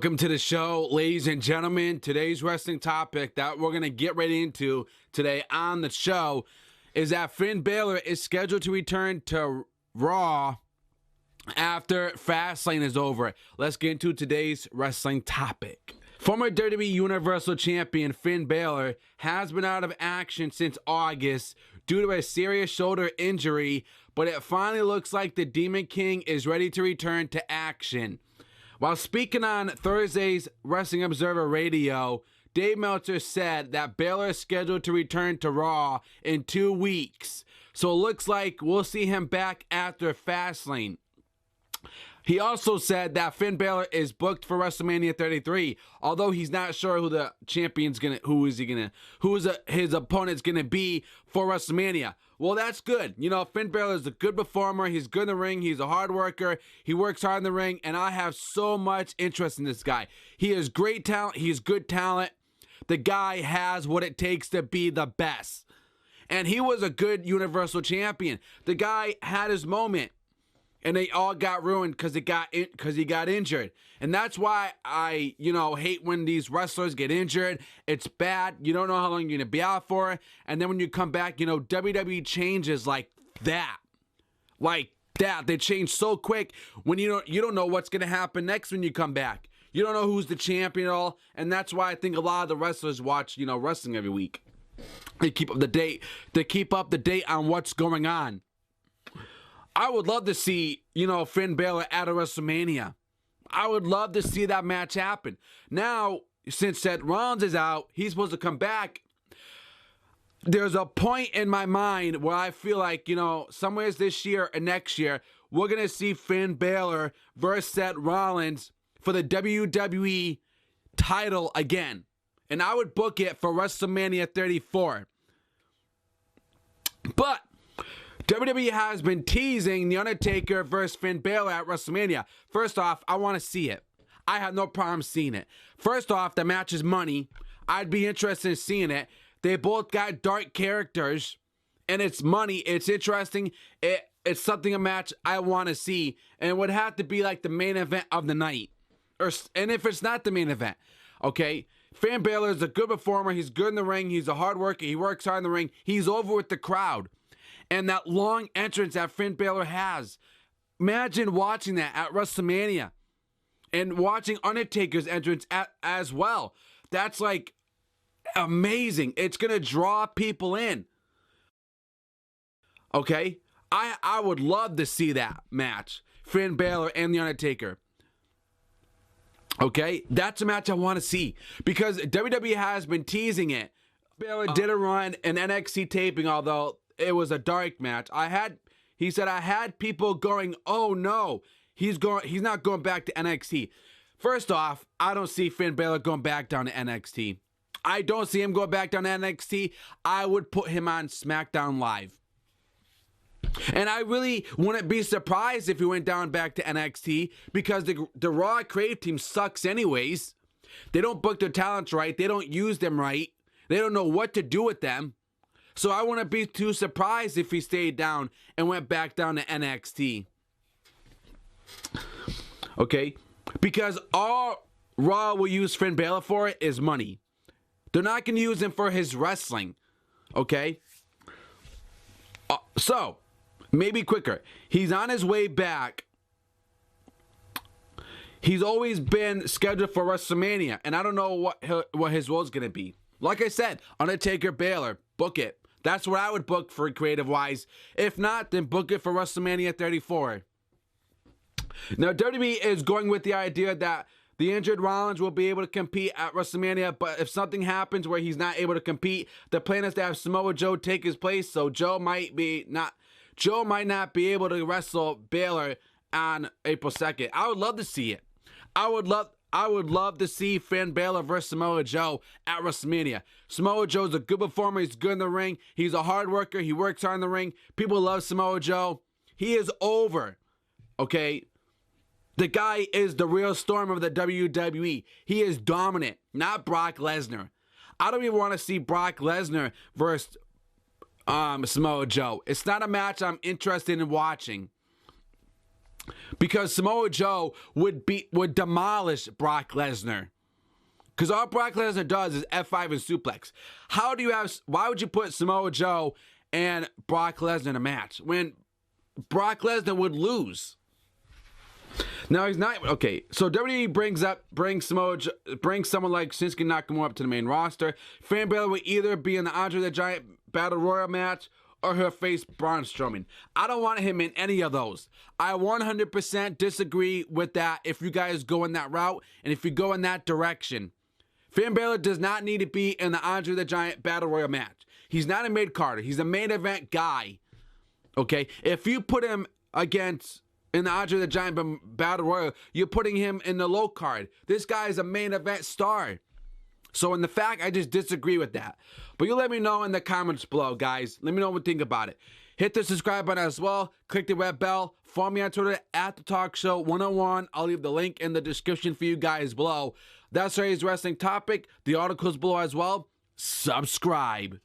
Welcome to the show, ladies and gentlemen. Today's wrestling topic that we're going to get right into today on the show is that Finn Balor is scheduled to return to Raw after FastLane is over. Let's get into today's wrestling topic. Former WWE Universal Champion Finn Balor has been out of action since August due to a serious shoulder injury, but it finally looks like the Demon King is ready to return to action. While speaking on Thursday's Wrestling Observer Radio, Dave Meltzer said that Balor is scheduled to return to Raw in 2 weeks, so it looks like we'll see him back after Fastlane. He also said that Finn Balor is booked for WrestleMania 33, although he's not sure who the champion's his opponent's gonna be for WrestleMania. Well, that's good. You know, Finn Balor is a good performer. He's good in the ring. He's a hard worker. He works hard in the ring, and I have so much interest in this guy. He is great talent. He's good talent. The guy has what it takes to be the best. And he was a good Universal Champion. The guy had his moment, and they all got ruined because he got injured. And that's why I, hate when these wrestlers get injured. It's bad. You don't know how long you're going to be out for. And then when you come back, WWE changes like that. Like that. They change so quick when you don't know what's going to happen next when you come back. You don't know who's the champion at all. And that's why I think a lot of the wrestlers watch, wrestling every week. They keep up the date on what's going on. I would love to see, Finn Balor at a WrestleMania. I would love to see that match happen. Now, since Seth Rollins is out, he's supposed to come back. There's a point in my mind where I feel like, somewhere this year or next year, we're going to see Finn Balor versus Seth Rollins for the WWE title again. And I would book it for WrestleMania 34. But WWE has been teasing The Undertaker versus Finn Balor at WrestleMania. First off, I want to see it. I have no problem seeing it. First off, the match is money. I'd be interested in seeing it. They both got dark characters, and it's money. It's interesting. It's something a match I want to see, and it would have to be like the main event of the night. And if it's not the main event, okay? Finn Balor is a good performer. He's good in the ring. He's a hard worker. He works hard in the ring. He's over with the crowd. And that long entrance that Finn Balor has. Imagine watching that at WrestleMania. And watching Undertaker's entrance as well. That's like amazing. It's going to draw people in. Okay? I would love to see that match. Finn Balor and The Undertaker. Okay? That's a match I want to see. Because WWE has been teasing it. Balor did a run in NXT taping, although it was a dark match. He said I had people going, oh no, he's not going back to NXT. First off, I don't see Finn Balor going back down to NXT. I don't see him going back down to NXT. I would put him on SmackDown Live. And I really wouldn't be surprised if he went down back to NXT because the Raw Crave team sucks anyways. They don't book their talents right. They don't use them right. They don't know what to do with them. So I wouldn't be too surprised if he stayed down and went back down to NXT. Okay? Because all Raw will use Finn Balor for is money. They're not going to use him for his wrestling. Okay? So, maybe quicker. He's on his way back. He's always been scheduled for WrestleMania, and I don't know what his role is going to be. Like I said, Undertaker, Balor, book it. That's what I would book for creative-wise. If not, then book it for WrestleMania 34. Now, WWE is going with the idea that the injured Rollins will be able to compete at WrestleMania, but if something happens where he's not able to compete, the plan is to have Samoa Joe take his place, so Joe might not be able to wrestle Balor on April 2nd. I would love to see it. I would love to see Finn Balor versus Samoa Joe at WrestleMania. Samoa Joe's a good performer. He's good in the ring. He's a hard worker. He works hard in the ring. People love Samoa Joe. He is over. Okay? The guy is the real storm of the WWE. He is dominant, not Brock Lesnar. I don't even want to see Brock Lesnar versus Samoa Joe. It's not a match I'm interested in watching. because Samoa Joe would demolish Brock Lesnar. Because all Brock Lesnar does is F5 and suplex. Why would you put Samoa Joe and Brock Lesnar in a match when Brock Lesnar would lose? Now he's not okay. So WWE brings someone like Shinsuke Nakamura up to the main roster. Finn Balor will either be in the Andre the Giant Battle Royal match or her face Braun Strowman. I don't want him in any of those. I 100% disagree with that. If you guys go in that route and if you go in that direction, Finn Balor does not need to be in the Andre the Giant Battle Royal match. He's not a mid-carder. He's a main event guy. Okay, if you put him against in the Andre the Giant Battle Royal, you're putting him in the low card. This guy is a main event star. So in the fact, I just disagree with that. But you let me know in the comments below, guys. Let me know what you think about it. Hit the subscribe button as well. Click the red bell. Follow me on Twitter at The Talk Show 101. I'll leave the link in the description for you guys below. That's today's wrestling topic. The article's below as well. Subscribe.